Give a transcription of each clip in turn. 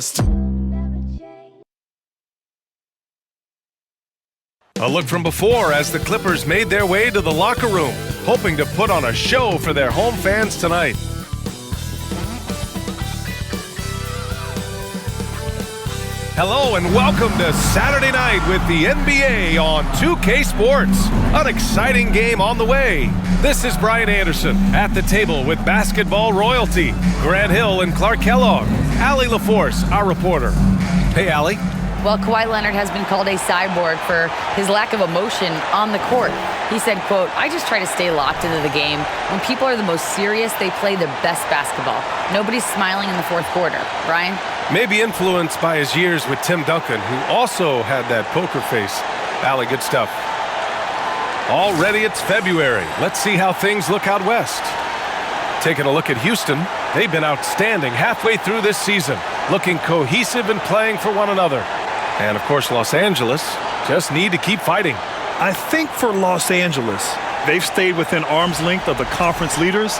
lost. A look from before as the Clippers made their way to the locker room, hoping to put on a show for their home fans tonight. Hello and welcome to Saturday night with the NBA on 2K Sports. An exciting game on the way. This is Brian Anderson at the table with basketball royalty, Grant Hill and Clark Kellogg. Allie LaForce, our reporter. Hey, Allie. Well, Kawhi Leonard has been called a cyborg for his lack of emotion on the court. He said, quote, "I just try to stay locked into the game. When people are the most serious, they play the best basketball. Nobody's smiling in the fourth quarter." Brian? Maybe influenced by his years with Tim Duncan, who also had that poker face. Allie, good stuff. Already it's February. Let's see how things look out west. Taking a look at Houston, they've been outstanding halfway through this season, looking cohesive and playing for one another. And, of course, Los Angeles just need to keep fighting. I think for Los Angeles, they've stayed within arm's length of the conference leaders.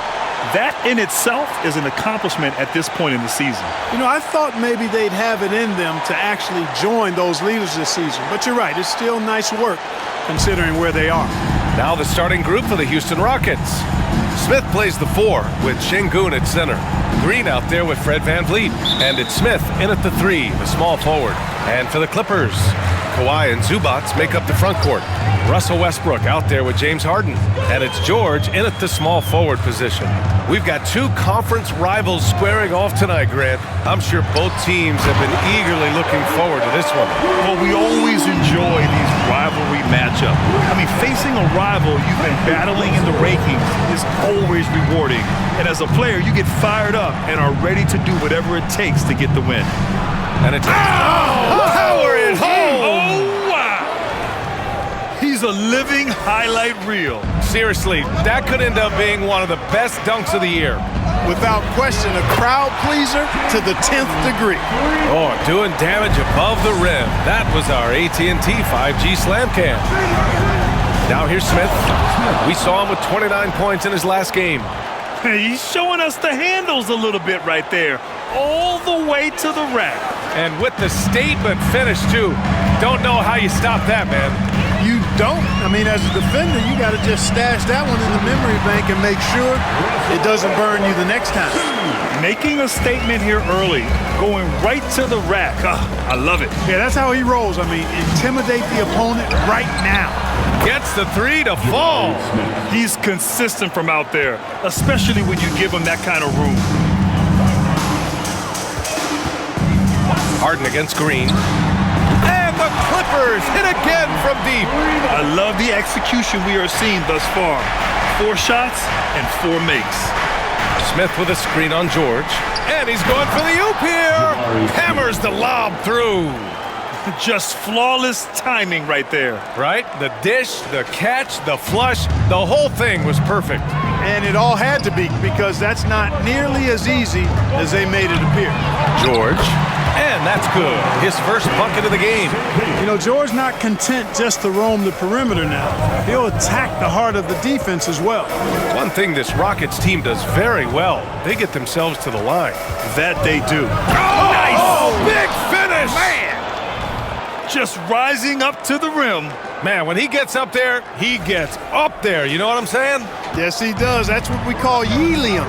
That in itself is an accomplishment at this point in the season. You know, I thought maybe they'd have it in them to actually join those leaders this season. But you're right, it's still nice work considering where they are. Now the starting group for the Houston Rockets. Smith plays the 4 with Şengün at center. Green out there with Fred VanVleet. And it's Smith in at the 3, the small forward. And for the Clippers, Kawhi and Zubac make up the front court. Russell Westbrook out there with James Harden. And it's George in at the small forward position. We've got two conference rivals squaring off tonight, Grant. I'm sure both teams have been eagerly looking forward to this one. Well, we always enjoy these rivalry matchups. I mean, facing a rival you've been battling in the rankings is always rewarding. And as a player, you get fired up and are ready to do whatever it takes to get the win. And it's power at home. Oh, wow. He's a living highlight reel. Seriously, that could end up being one of the best dunks of the year. Without question, a crowd pleaser to the 10th degree. Oh, doing damage above the rim. That was our AT&T 5G Slam Cam. Now here's Smith. We saw him with 29 points in his last game. He's showing us the handles a little bit right there. All the way to the rack. And with the statement finish, too. Don't know how you stop that, man. You don't. I mean, as a defender, you got to just stash that one in the memory bank and make sure it doesn't burn you the next time. Making a statement here early, going right to the rack. I love it. Yeah, that's how he rolls. I mean, intimidate the opponent right now. Gets the 3 to fall. He's consistent from out there, especially when you give him that kind of room. Harden against Green. And the Clippers hit again from deep. I love the execution we are seeing thus far. 4 shots and 4 makes. Smith with a screen on George. And he's going for the oop here. Hammers the lob through. Just flawless timing right there. Right? The dish, the catch, the flush, the whole thing was perfect. And it all had to be, because that's not nearly as easy as they made it appear. George. And that's good. His first bucket of the game. You know, George not content just to roam the perimeter now. He'll attack the heart of the defense as well. One thing this Rockets team does very well, they get themselves to the line. That they do. Oh, nice! Big finish! Man! Just rising up to the rim. Man, when he gets up there, he gets up there. You know what I'm saying? Yes, he does. That's what we call helium.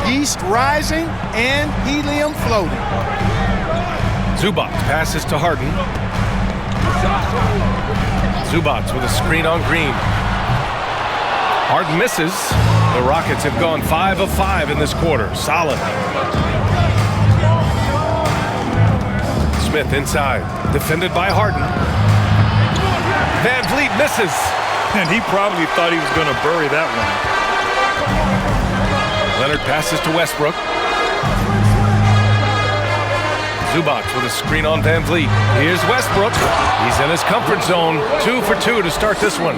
Yeast rising and helium floating. Zubac passes to Harden. Zubac with a screen on Green. Harden misses. The Rockets have gone 5 of 5 in this quarter. Solid. Smith inside. Defended by Harden. VanVleet misses. And he probably thought he was going to bury that one. Leonard passes to Westbrook. Zubac with a screen on VanVleet. Here's Westbrook. He's in his comfort zone. 2 for 2 to start this one.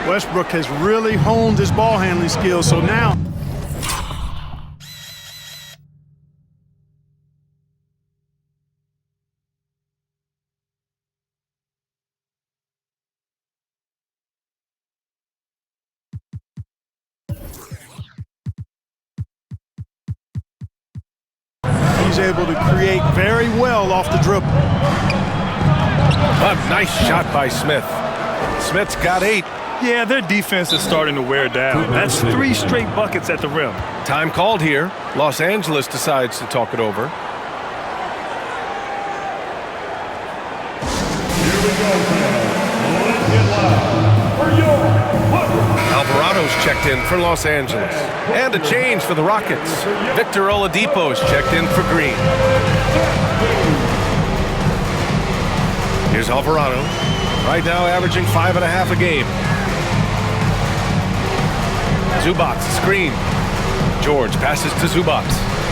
Westbrook has really honed his ball handling skills, so now he's able to create very well off the dribble. A nice shot by Smith. Smith's got 8. Yeah, their defense is starting to wear down. That's 3 straight buckets at the rim. Time called here. Los Angeles decides to talk it over. Alvarado's checked in for Los Angeles. And a change for the Rockets. Victor Oladipo's checked in for Green. Here's Alvarado. Right now averaging 5.5 a game. Zubac screen. George passes to Zubac.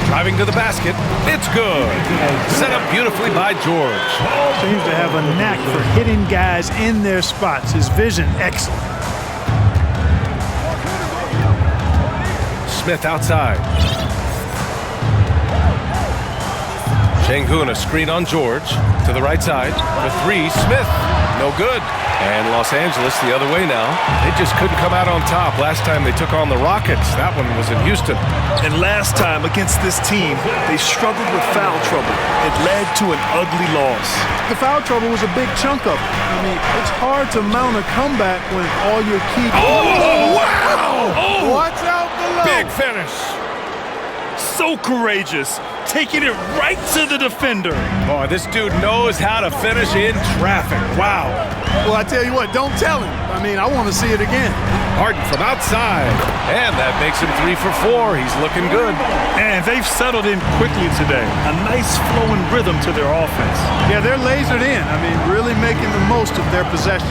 Driving to the basket. It's good. Set up beautifully by George. Seems to have a knack for hitting guys in their spots. His vision, excellent. Smith outside. Şengün, a screen on George. To the right side. For 3, Smith. No good. And Los Angeles the other way now. They just couldn't come out on top last time they took on the Rockets. That one was in Houston. And last time against this team, they struggled with foul trouble. It led to an ugly loss. The foul trouble was a big chunk of it. I mean, it's hard to mount a comeback when all your key... Oh, wow! Oh, watch out below! big finish. So courageous, taking it right to the defender. Boy, this dude knows how to finish in traffic. Wow. Well, I tell you what, don't tell him. I mean, I want to see it again. Harden from outside. And that makes him 3 for 4. He's looking good. And they've settled in quickly today. A nice flowing rhythm to their offense. Yeah, they're lasered in. I mean, really making the most of their possession.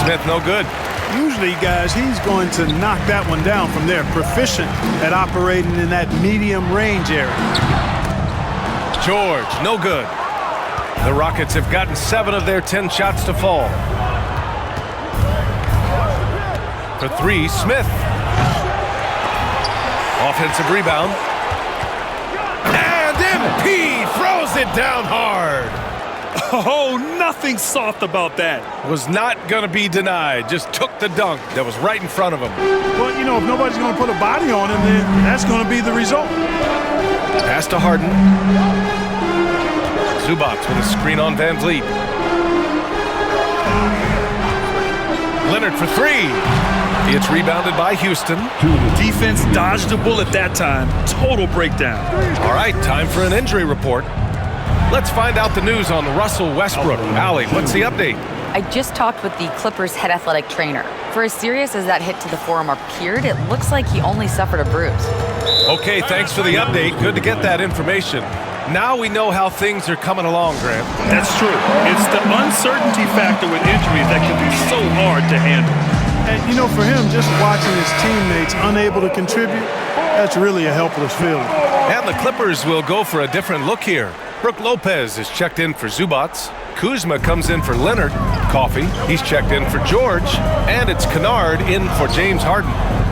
Smith no good. Usually, guys, he's going to knock that one down from there. Proficient at operating in that medium range area. George, no good. The Rockets have gotten 7 of their 10 shots to fall. For 3, Smith. Offensive rebound. And MP throws it down hard. Oh, nothing soft about that. Was not going to be denied. Just took the dunk that was right in front of him. Well, you know, if nobody's going to put a body on him, then that's going to be the result. Pass to Harden. Zubac with a screen on Van Vliet. Leonard for 3. It's rebounded by Houston. Defense dodged a bullet that time. Total breakdown. All right, time for an injury report. Let's find out the news on Russell Westbrook. Allie, what's the update? I just talked with the Clippers' head athletic trainer. For as serious as that hit to the forearm appeared, it looks like he only suffered a bruise. Okay, thanks for the update. Good to get that information. Now we know how things are coming along, Grant. That's true. It's the uncertainty factor with injuries that can be so hard to handle. And, you know, for him, just watching his teammates unable to contribute, that's really a helpless feeling. And the Clippers will go for a different look here. Brook Lopez is checked in for Zubac. Kuzma comes in for Leonard. Coffey, he's checked in for George. And it's Kennard in for James Harden.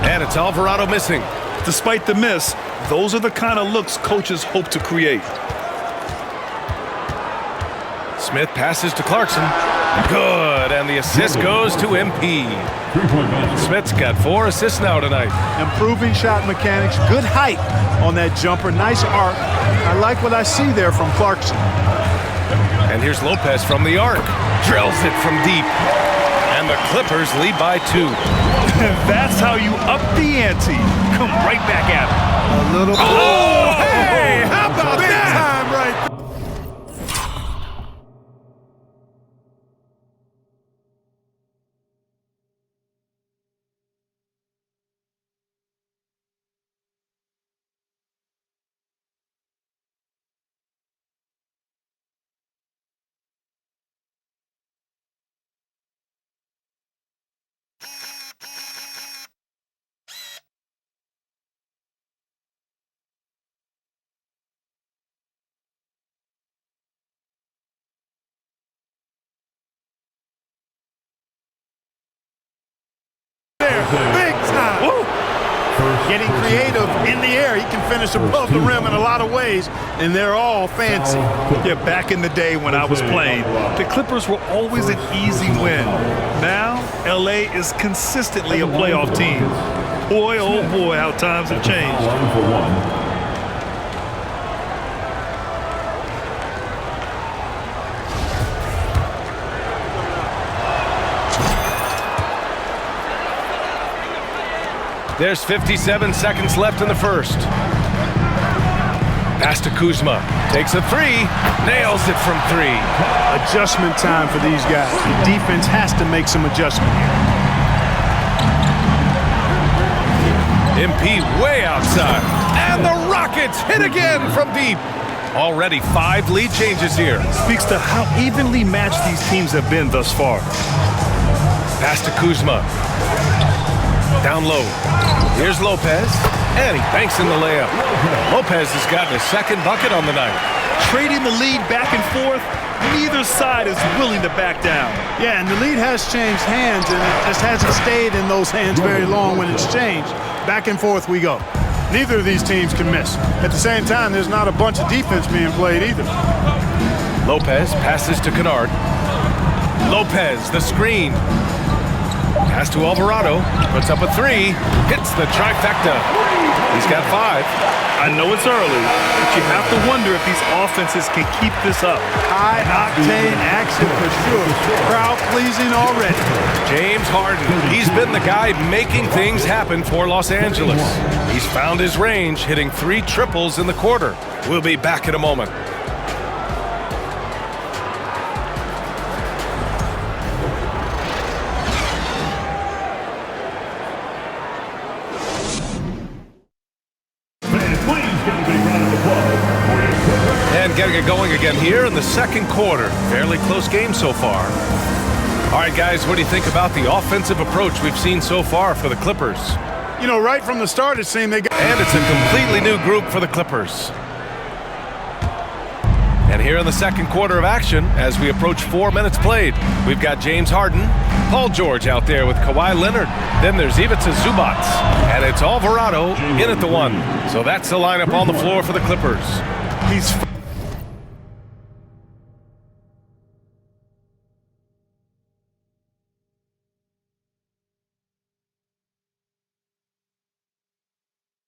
And it's Alvarado missing. Despite the miss, those are the kind of looks coaches hope to create. Smith passes to Clarkson. Good, and the assist goes to MP. Smith's got 4 assists now tonight. Improving shot mechanics, good height on that jumper, nice arc. I like what I see there from Clarkson. And here's Lopez from the arc. Drills it from deep. And the Clippers lead by 2. That's how you up the ante. Come right back at him. A little. Oh, hey, how about big that? time right there. Big time. Woo. Getting creative in the air. He can finish above the rim in a lot of ways, and they're all fancy. Yeah, back in the day when I was playing, the Clippers were always an easy win. Now, LA is consistently a playoff team. Boy, oh boy, how times have changed. There's 57 seconds left in the first. Pass to Kuzma. Takes a three. Nails it from three. Adjustment time for these guys. The defense has to make some adjustment here. MP way outside. And the Rockets hit again from deep. Already 5 lead changes here. Speaks to how evenly matched these teams have been thus far. Pass to Kuzma. Down low. Here's Lopez. And he banks in the layup. Lopez has gotten his second bucket on the night. Trading the lead back and forth, neither side is willing to back down. Yeah, and the lead has changed hands, and it just hasn't stayed in those hands very long when it's changed. Back and forth we go. Neither of these teams can miss. At the same time, there's not a bunch of defense being played either. Lopez passes to Kennard. Lopez, the screen. Pass to Alvarado. Puts up a three. Hits the trifecta. He's got 5. I know it's early, but you have to wonder if these offenses can keep this up. High-octane action for sure. Crowd-pleasing already. James Harden. He's been the guy making things happen for Los Angeles. He's found his range, hitting 3 triples in the quarter. We'll be back in a moment. Getting it going again here in the second quarter. Fairly close game so far. All right, guys, what do you think about the offensive approach we've seen so far for the Clippers? You know, right from the start, it seemed they got... And it's a completely new group for the Clippers. And here in the second quarter of action, as we approach 4 minutes played, we've got James Harden, Paul George out there with Kawhi Leonard. Then there's Ivica Zubac. And it's Alvarado in at the 1. So that's the lineup on the floor for the Clippers. He's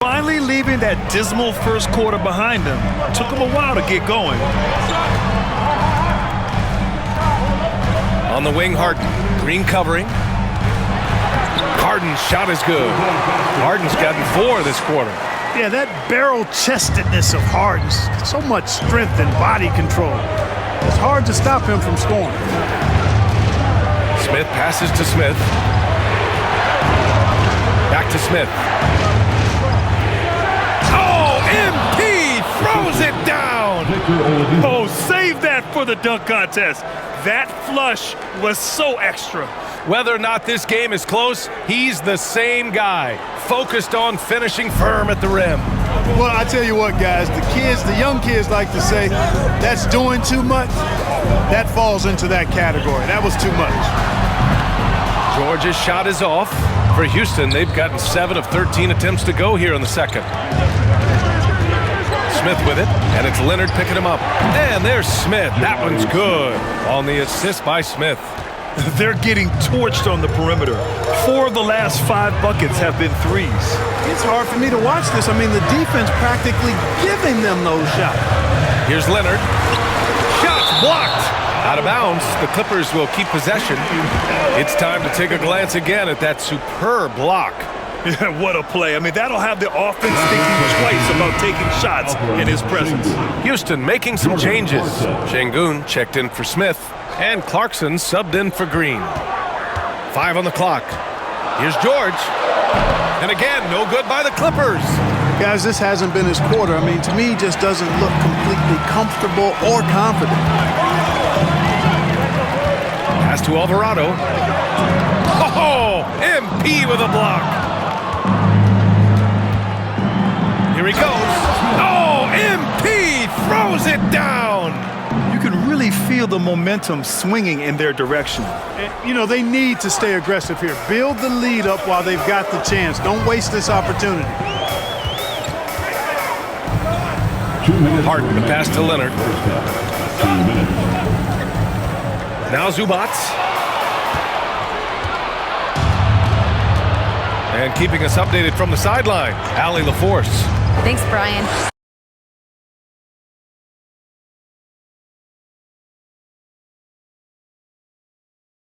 finally leaving that dismal first quarter behind him. Took him a while to get going. On the wing, Harden. Green covering. Harden's shot is good. Harden's gotten 4 this quarter. Yeah, that barrel-chestedness of Harden. So much strength and body control. It's hard to stop him from scoring. Smith passes to Smith. Back to Smith. MP throws it down. Oh, save that for the dunk contest. That flush was so extra. Whether or not this game is close, he's the same guy, focused on finishing firm at the rim. Well, I tell you what, guys, the young kids like to say, that's doing too much. That falls into that category. That was too much. George's shot is off. For Houston, they've gotten 7 of 13 attempts to go here in the second. Smith with it, and it's Leonard picking him up. And there's Smith. That one's good on the assist by Smith. They're getting torched on the perimeter. 4 of the last 5 buckets have been threes. It's hard for me to watch this. I mean, the defense practically giving them those shots. Here's Leonard. Shots blocked. Out of bounds. The Clippers will keep possession. It's time to take a glance again at that superb block. Yeah, what a play. I mean, that'll have the offense thinking twice about taking shots in his presence. Houston making some changes. Şengün checked in for Smith, and Clarkson subbed in for Green. 5 on the clock. Here's George. And again, no good by the Clippers. Guys, this hasn't been his quarter. I mean, to me, he just doesn't look completely comfortable or confident. Pass to Alvarado. Oh, MP with a block. Here he goes. Oh, MP throws it down. You can really feel the momentum swinging in their direction. You know, they need to stay aggressive here. Build the lead up while they've got the chance. Don't waste this opportunity. Harden, the pass to Leonard. Now Zubac. And keeping us updated from the sideline, Allie LaForce. Thanks, Brian.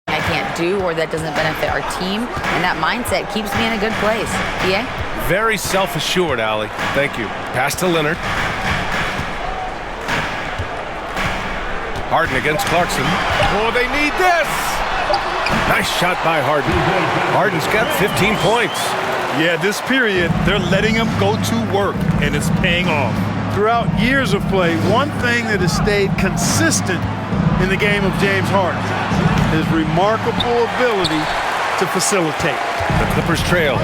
I can't do or that doesn't benefit our team. And that mindset keeps me in a good place. PA? Very self-assured, Allie. Thank you. Pass to Leonard. Harden against Clarkson. Oh, they need this! Nice shot by Harden. Harden's got 15 points. Yeah, this period, they're letting him go to work, and it's paying off. Throughout years of play, one thing that has stayed consistent in the game of James Harden is remarkable ability to facilitate. The Clippers trail.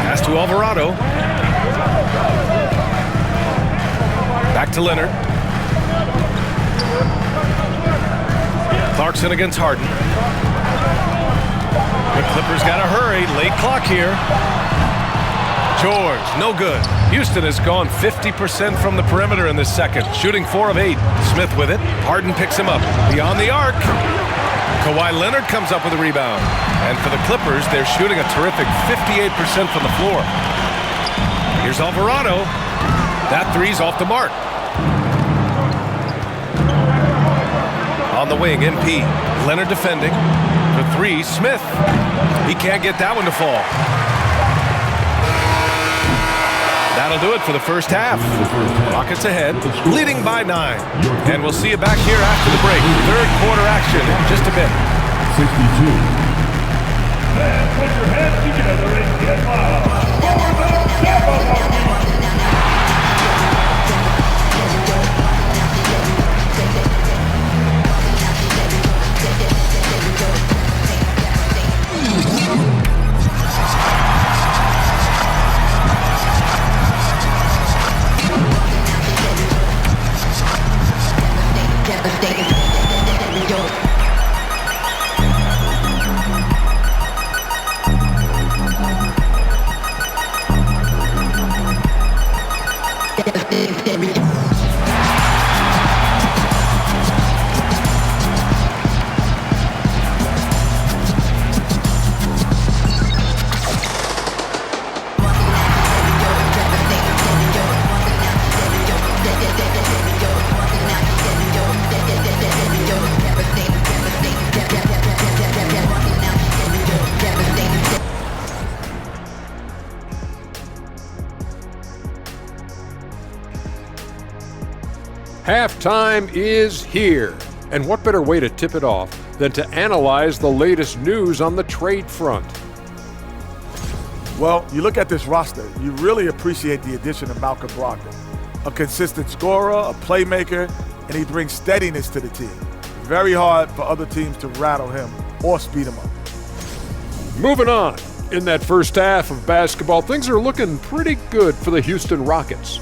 Pass to Alvarado. Back to Leonard. Clarkson against Harden. The Clippers got to hurry. Late clock here. George, no good. Houston has gone 50% from the perimeter in this second, shooting 4 of 8. Smith with it. Harden picks him up. Beyond the arc. Kawhi Leonard comes up with a rebound. And for the Clippers, they're shooting a terrific 58% from the floor. Here's Alvarado. That three's off the mark. On the wing, MP. Leonard defending. For 3, Smith. He can't get that one to fall. That'll do it for the first half. Rockets ahead, leading by 9. And we'll see you back here after the break. Third quarter action in just a bit. 62. Then put your hands together and get loud for the Jabberwocky. Halftime is here, and what better way to tip it off than to analyze the latest news on the trade front? Well, you look at this roster, you really appreciate the addition of Malcolm Brogdon. A consistent scorer, a playmaker, and he brings steadiness to the team. Very hard for other teams to rattle him or speed him up. Moving on, in that first half of basketball, things are looking pretty good for the Houston Rockets.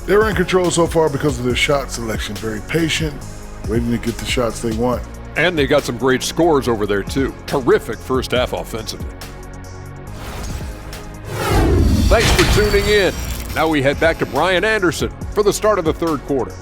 They're in control so far because of their shot selection. Very patient, waiting to get the shots they want. And they got some great scores over there, too. Terrific first half offensively. Thanks for tuning in. Now we head back to Brian Anderson for the start of the third quarter.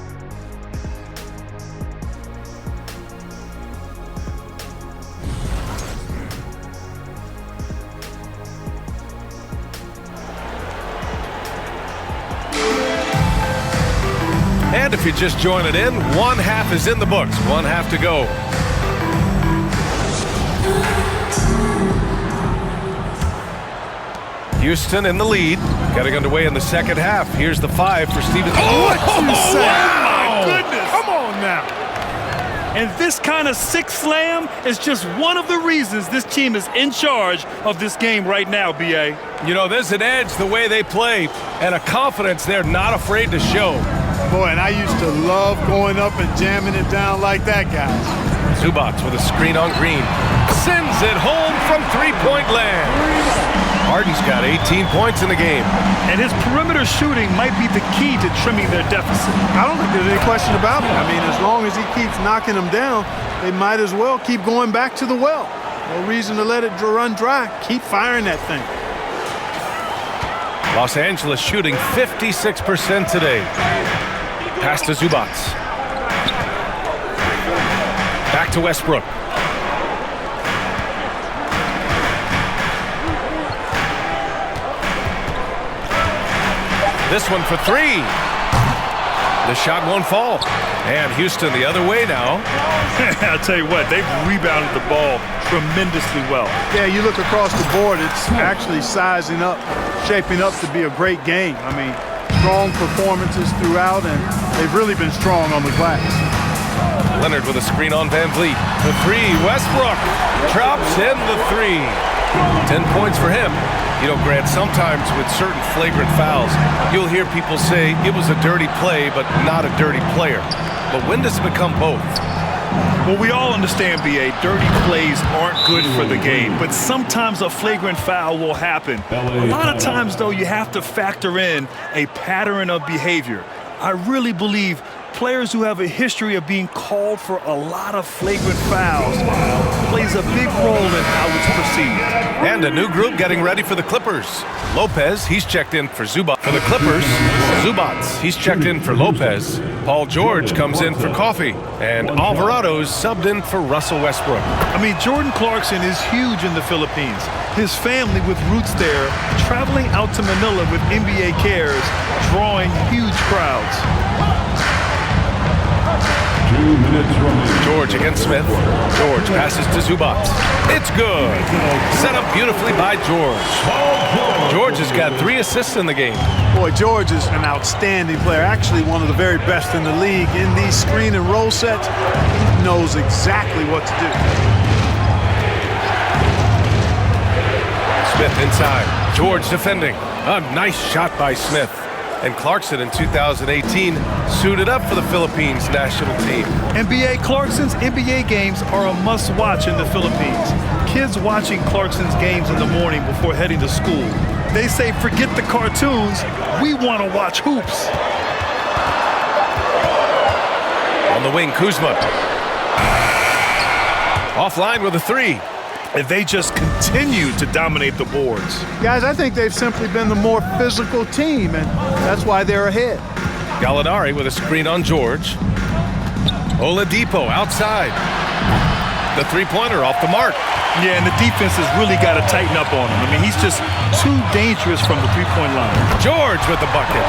And if you're just joining in, one half is in the books. One half to go. Houston in the lead. Getting underway in the second half. Here's the 5 for Stevens. What you say? My goodness. Come on now. And this kind of six slam is just one of the reasons this team is in charge of this game right now, B.A. You know, there's an edge the way they play and a confidence they're not afraid to show. Boy, and I used to love going up and jamming it down like that, guys. Zubac with a screen on Green. Sends it home from three-point land. Harden's got 18 points in the game. And his perimeter shooting might be the key to trimming their deficit. I don't think there's any question about it. I mean, as long as he keeps knocking them down, they might as well keep going back to the well. No reason to let it run dry. Keep firing that thing. Los Angeles shooting 56% today. Pass to Zubac. Back to Westbrook. This one for 3. The shot won't fall. And Houston the other way now. I'll tell you what, they've rebounded the ball tremendously well. Yeah, you look across the board, it's actually sizing up, shaping up to be a great game. I mean, strong performances throughout, and they've really been strong on the glass. Leonard with a screen on Van Vliet. The three, Westbrook drops in the three. 10 points for him. You know, Grant, sometimes with certain flagrant fouls, you'll hear people say it was a dirty play, but not a dirty player. But when does it become both? Well, we all understand, B.A., dirty plays aren't good for the game, but sometimes a flagrant foul will happen. A lot of times, though, you have to factor in a pattern of behavior. I really believe players who have a history of being called for a lot of flagrant fouls plays a big role in how it's perceived. And a new group getting ready for the Clippers. Lopez, he's checked in for Zubac. For the Clippers, Zubats, he's checked in for Lopez. Paul George comes in for Coffee. And Alvarado's subbed in for Russell Westbrook. I mean, Jordan Clarkson is huge in the Philippines. His family with roots there, traveling out to Manila with NBA cares, drawing huge crowds. 2 minutes remaining. George against Smith. George passes to Zubac. It's good. Set up beautifully by George. George has got 3 assists in the game. Boy, George is an outstanding player, actually one of the very best in the league. In these screen and roll sets, he knows exactly what to do. Smith inside. George defending. A nice shot by Smith. And Clarkson in 2018 suited up for the Philippines national team. NBA Clarkson's NBA games are a must-watch in the Philippines. Kids watching Clarkson's games in the morning before heading to school. They say, forget the cartoons, we want to watch hoops. On the wing, Kuzma. Offline with a 3. And they just continue to dominate the boards. Guys, I think they've simply been the more physical team, and that's why they're ahead. Gallinari with a screen on George. Oladipo outside. The three-pointer off the mark. Yeah, and the defense has really got to tighten up on him. I mean, he's just too dangerous from the three-point line. George with the bucket.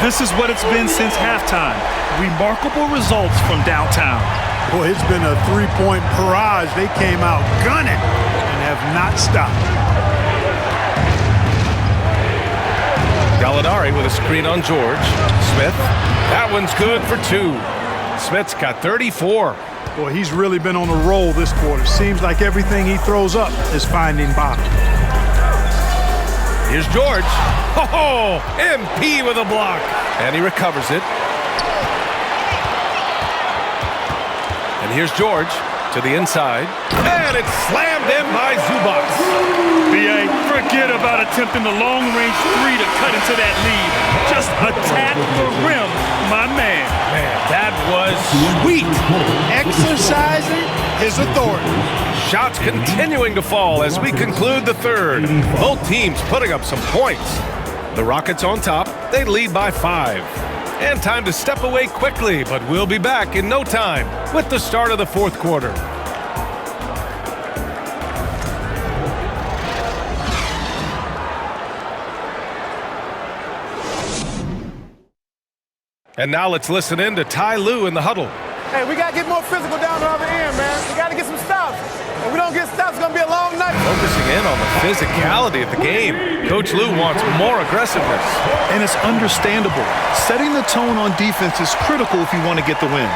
This is what it's been since halftime. Remarkable results from downtown. Boy, it's been a three-point barrage. They came out gunning and have not stopped. Gallinari with a screen on George. Smith. That one's good for 2. Smith's got 34. Boy, he's really been on a roll this quarter. Seems like everything he throws up is finding bottom. Here's George. Oh, MP with a block. And he recovers it. And here's George to the inside. And it's slammed in by Zubac. B.A., forget about attempting the long-range 3 to cut into that lead. Just attack the rim, my man. Man, that was sweet. Exercising his authority. Shots continuing to fall as we conclude the third. Both teams putting up some points. The Rockets on top. They lead by 5. And time to step away quickly, but we'll be back in no time with the start of the fourth quarter. And now let's listen in to Ty Lue in the huddle. Hey, we got to get more physical down the other end, man. We got to get some stops. If we don't get stops, it's going to be a long night. Focusing in on the physicality of the game. Coach Lue wants more aggressiveness. And it's understandable. Setting the tone on defense is critical if you want to get the win.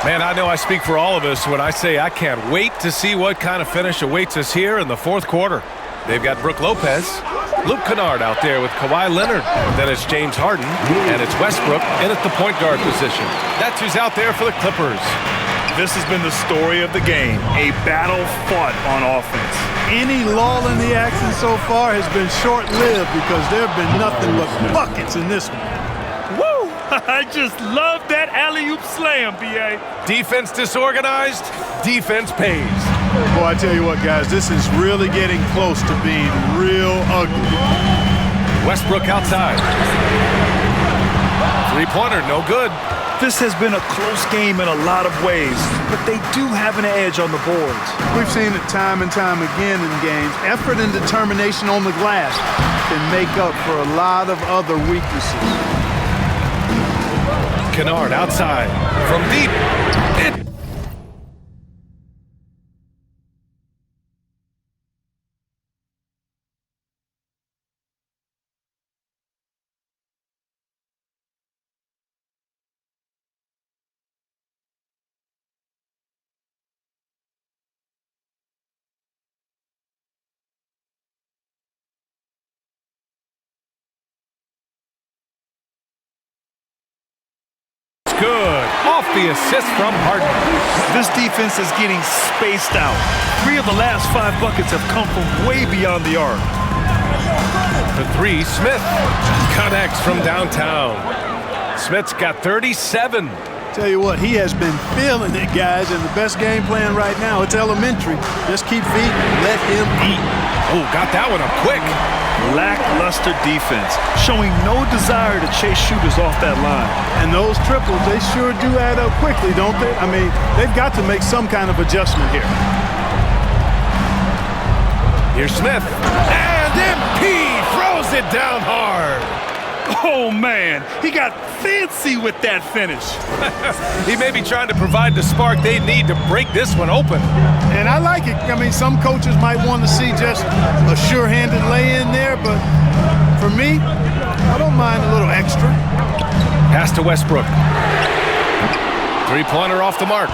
Man, I know I speak for all of us when I say I can't wait to see what kind of finish awaits us here in the fourth quarter. They've got Brook Lopez, Luke Kennard out there with Kawhi Leonard. Then it's James Harden, and it's Westbrook in at the point guard position. That's who's out there for the Clippers. This has been the story of the game, a battle fought on offense. Any lull in the action so far has been short-lived because there have been nothing but buckets in this one. Woo! I just love that alley-oop slam, B.A. Defense disorganized, defense pays. Boy, I tell you what, guys, this is really getting close to being real ugly. Westbrook outside. Three-pointer, no good. This has been a close game in a lot of ways, but they do have an edge on the boards. We've seen it time and time again in games. Effort and determination on the glass can make up for a lot of other weaknesses. Kennard outside. From deep. It good. Off the assist from Harden. This defense is getting spaced out. 3 of the last 5 buckets have come from way beyond the arc. For 3, Smith connects from downtown. Smith's got 37. Tell you what, he has been feeling it, guys, and the best game plan right now, it's elementary. Just keep feeding, let him eat. Oh, got that one up quick. Lackluster defense, showing no desire to chase shooters off that line. And those triples, they sure do add up quickly, don't they? I mean, they've got to make some kind of adjustment here. Here's Smith. And MP throws it down hard. Oh, man, he got fancy with that finish. He may be trying to provide the spark they need to break this one open. And I like it. I mean, some coaches might want to see just a sure-handed lay-in there, but for me, I don't mind a little extra. Pass to Westbrook. Three-pointer off the mark.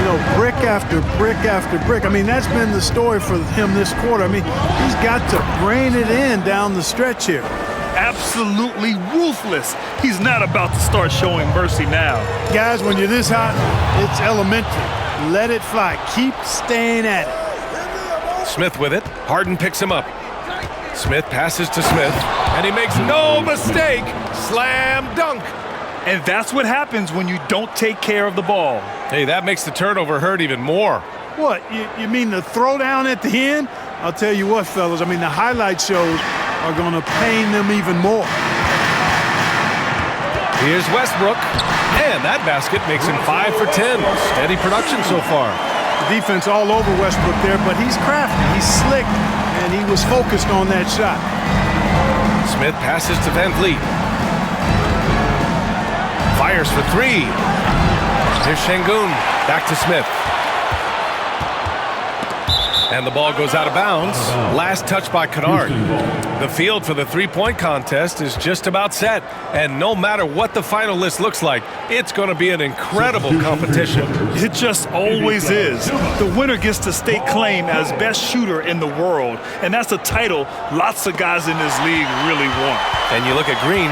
You know, brick after brick after brick. I mean, that's been the story for him this quarter. I mean, he's got to rein it in down the stretch here. Absolutely ruthless. He's not about to start showing mercy now. Guys, when you're this hot, it's elementary. Let it fly. Keep staying at it. Smith with it. Harden picks him up. Smith passes to Smith, and he makes no mistake. Slam dunk. And that's what happens when you don't take care of the ball. Hey, that makes the turnover hurt even more. What, you mean the throwdown at the end? I'll tell you what, fellas, I mean, the highlight shows are going to pain them even more. Here's Westbrook, and that basket makes him 5 for 10. Steady production so far. The defense all over Westbrook there, but he's crafty, he's slick, and he was focused on that shot. Smith passes to Van Vliet. Fires for 3. Here's Şengün, back to Smith. And the ball goes out of bounds. Last touch by Kennard. The field for the three-point contest is just about set. And no matter what the final list looks like, it's going to be an incredible competition. It just always is. The winner gets to stake claim as best shooter in the world. And that's a title lots of guys in this league really want. And you look at Green,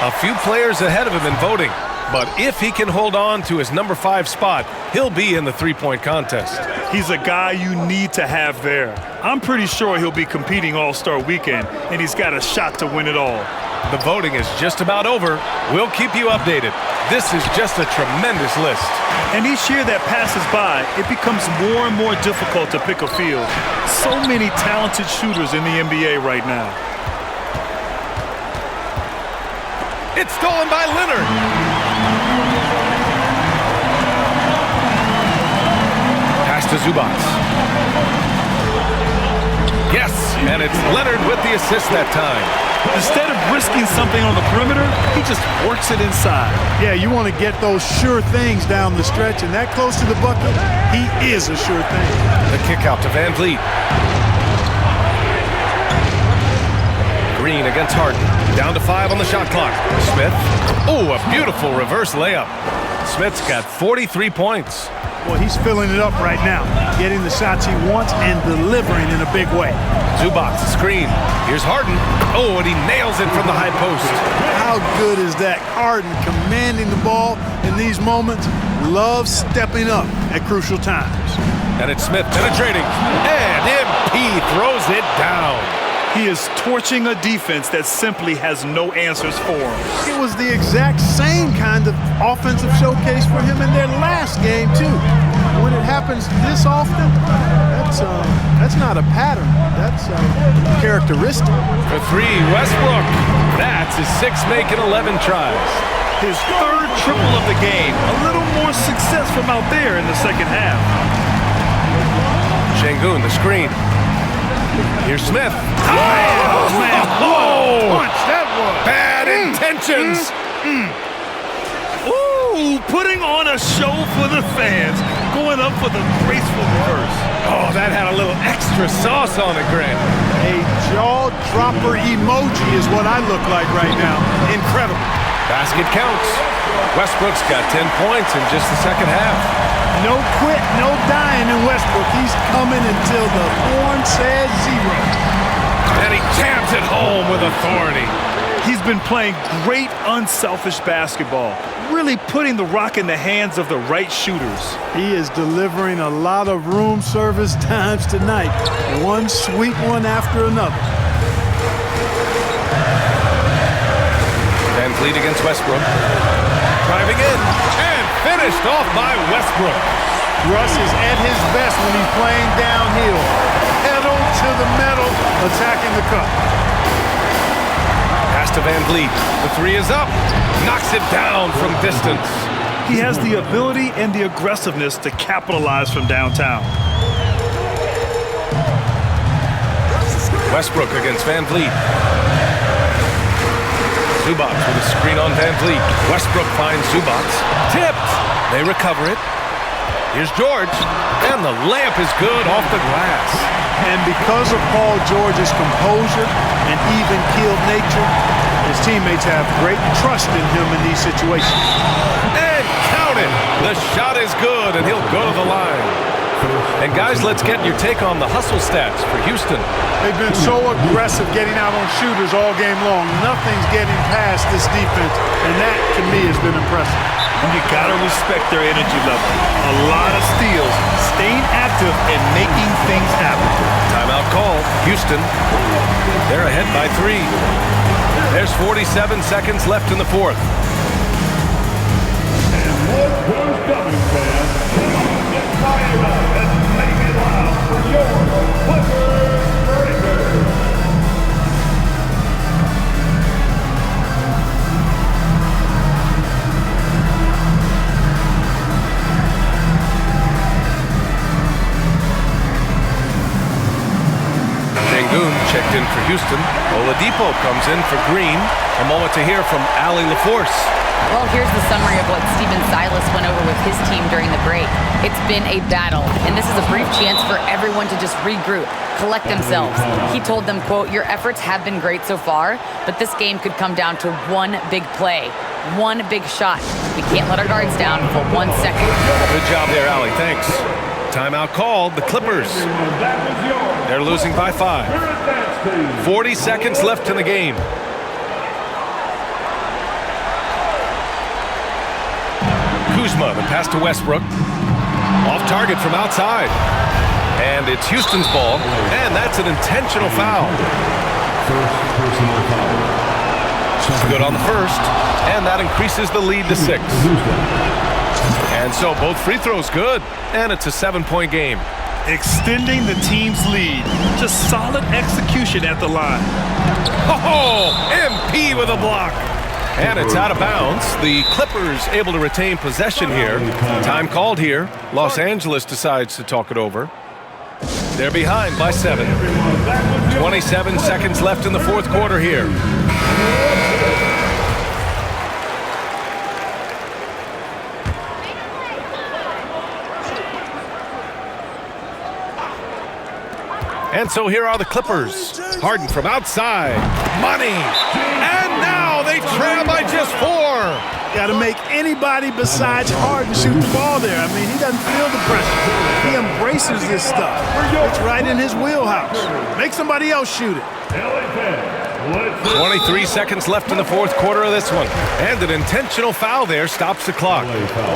a few players ahead of him in voting. But if he can hold on to his number 5 spot, he'll be in the three-point contest. He's a guy you need to have there. I'm pretty sure he'll be competing All-Star Weekend, and he's got a shot to win it all. The voting is just about over. We'll keep you updated. This is just a tremendous list. And each year that passes by, it becomes more and more difficult to pick a field. So many talented shooters in the NBA right now. It's stolen by Leonard. Pass to Zubac. Yes, and it's Leonard with the assist that time. Instead of risking something on the perimeter, he just works it inside. Yeah, you want to get those sure things down the stretch, and that close to the bucket, he is a sure thing. The kick out to Van Vliet. Green against Harden. Down to 5 on the shot clock. Smith. Oh, a beautiful reverse layup. Smith's got 43 points. Well, he's filling it up right now, getting the shots he wants and delivering in a big way. Zubac, screen. Here's Harden. Oh, and he nails it from the high post. How good is that? Harden commanding the ball in these moments. Loves stepping up at crucial times. And it's Smith penetrating. And MP throws it down. He is torching a defense that simply has no answers for him. It was the exact same kind of offensive showcase for him in their last game, too. When it happens this often, that's not a pattern. That's characteristic. For 3, Westbrook. That's his 6th make in 11 tries. His 3rd triple of the game. A little more success from out there in the second half. Şengün, the screen. Here's Smith. Oh, man, what a punch that was. Bad intentions. Ooh, a show for the fans, going up for the graceful reverse. Oh, that had a little extra sauce on it, Grant. A jaw-dropper emoji is what I look like right now. Incredible. Basket counts. Westbrook's got 10 points in just the second half. No quit, no dying in Westbrook. He's coming until the horn says zero. And he jams it home with authority. He's been playing great, unselfish basketball, really putting the rock in the hands of the right shooters. He is delivering a lot of room service times tonight. One sweet one after another. Van Vliet against Westbrook. Driving in and finished off by Westbrook. Russ is at his best when he's playing downhill. Pedal to the metal, attacking the cup. Pass to Van Vliet. The three is up. Knocks it down from distance. He has the ability and the aggressiveness to capitalize from downtown. Westbrook against Van Vliet. Zubac with a screen on Van Vliet. Westbrook finds Zubac. Tipped. They recover it. Here's George. And the layup is good off the glass. And because of Paul George's composure and even-keeled nature, his teammates have great trust in him in these situations. And count it. The shot is good, and he'll go to the line. And guys, let's get your take on the hustle stats for Houston. They've been so aggressive getting out on shooters all game long. Nothing's getting past this defense, and that, to me, has been impressive. And you got to respect their energy level. A lot of steals, staying active and making things happen. Timeout call. Houston, they're ahead by 3. There's 47 seconds left in the fourth. And North Coast Dublin fans, get fired up and make it loud for your Clippers Breakers. Şengün checked in for Houston. Oladipo comes in for Green. A moment to hear from Allie LaForce. Well, here's the summary of what Stephen Silas went over with his team during the break. It's been a battle, and this is a brief chance for everyone to just regroup, collect themselves. He told them, quote, "Your efforts have been great so far, but this game could come down to one big play, one big shot. We can't let our guards down for 1 second." Good job there, Allie. Thanks. Timeout called. The Clippers. They're losing by 5. 40 seconds left in the game. Kuzma, the pass to Westbrook. Off target from outside. And it's Houston's ball. And that's an intentional foul. Good on the first. And that increases the lead to 6. And so both free throws good. And it's a 7-point game. Extending the team's lead. Just solid execution at the line. Oh, MP with a block. And it's out of bounds. The Clippers able to retain possession here. Time called here. Los Angeles decides to talk it over. They're behind by 7. 27 seconds left in the fourth quarter here. And so here are the Clippers. Harden from outside. Money. And now they trail by just 4. Got to make anybody besides Harden shoot the ball there. I mean, he doesn't feel the pressure. He embraces this stuff. It's right in his wheelhouse. Make somebody else shoot it. 23 seconds left in the fourth quarter of this one. And an intentional foul there stops the clock.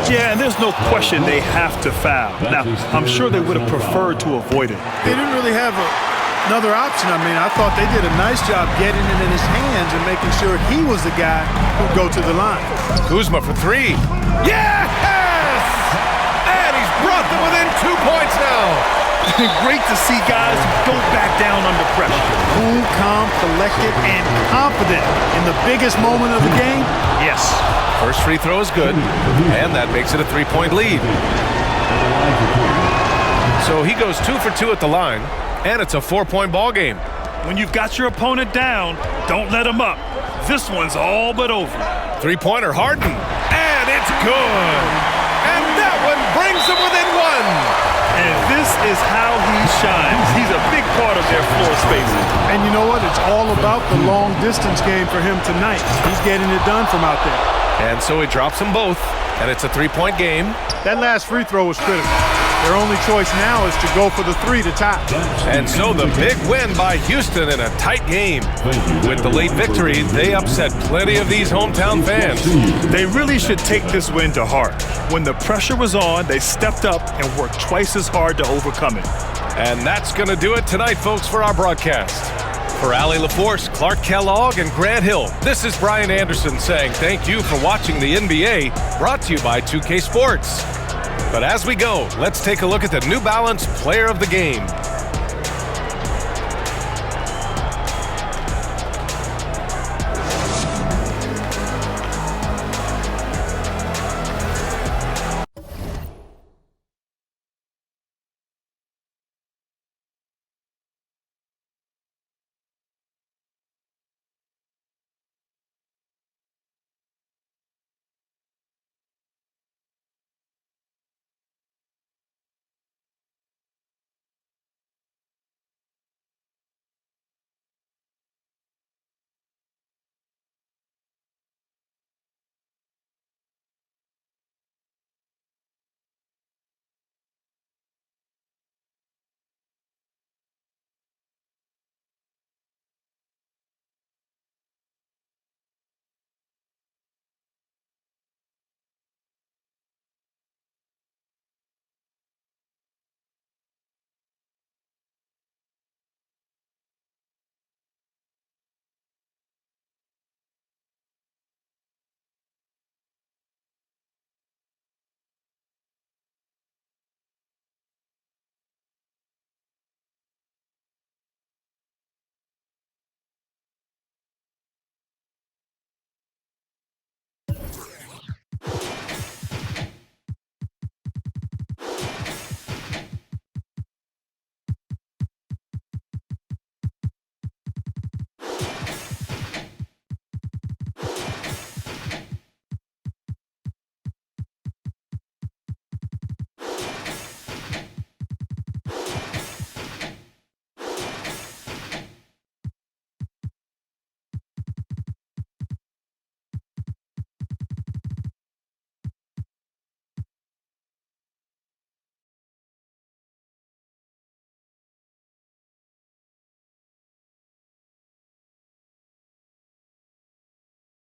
Yeah, and there's no question they have to foul. Now, I'm sure they would have preferred to avoid it. They didn't really have another option. I mean, I thought they did a nice job getting it in his hands and making sure he was the guy who'd go to the line. Kuzma for 3. Yes! And he's brought them within 2 points now. Great to see guys who don't back down under pressure. Cool, calm, collected, and confident in the biggest moment of the game. Yes. First free throw is good, and that makes it a 3-point lead. So he goes 2 for 2 at the line, and it's a 4-point ball game. When you've got your opponent down, don't let him up. This one's all but over. 3-pointer Harden, and it's good. brings them within one. And this is how he shines. He's a big part of their floor spacing. And you know what? It's all about the long distance game for him tonight. He's getting it done from out there. And so he drops them both, and it's a three-point game. That last free throw was critical. Their only choice now is to go for the three to tie. And so the big win by Houston in a tight game. With the late victory, they upset plenty of these hometown fans. They really should take this win to heart. When the pressure was on, they stepped up and worked twice as hard to overcome it. And that's going to do it tonight, folks, for our broadcast. For Allie LaForce, Clark Kellogg, and Grant Hill, this is Brian Anderson saying thank you for watching the NBA, brought to you by 2K Sports. But as we go, let's take a look at the New Balance Player of the Game.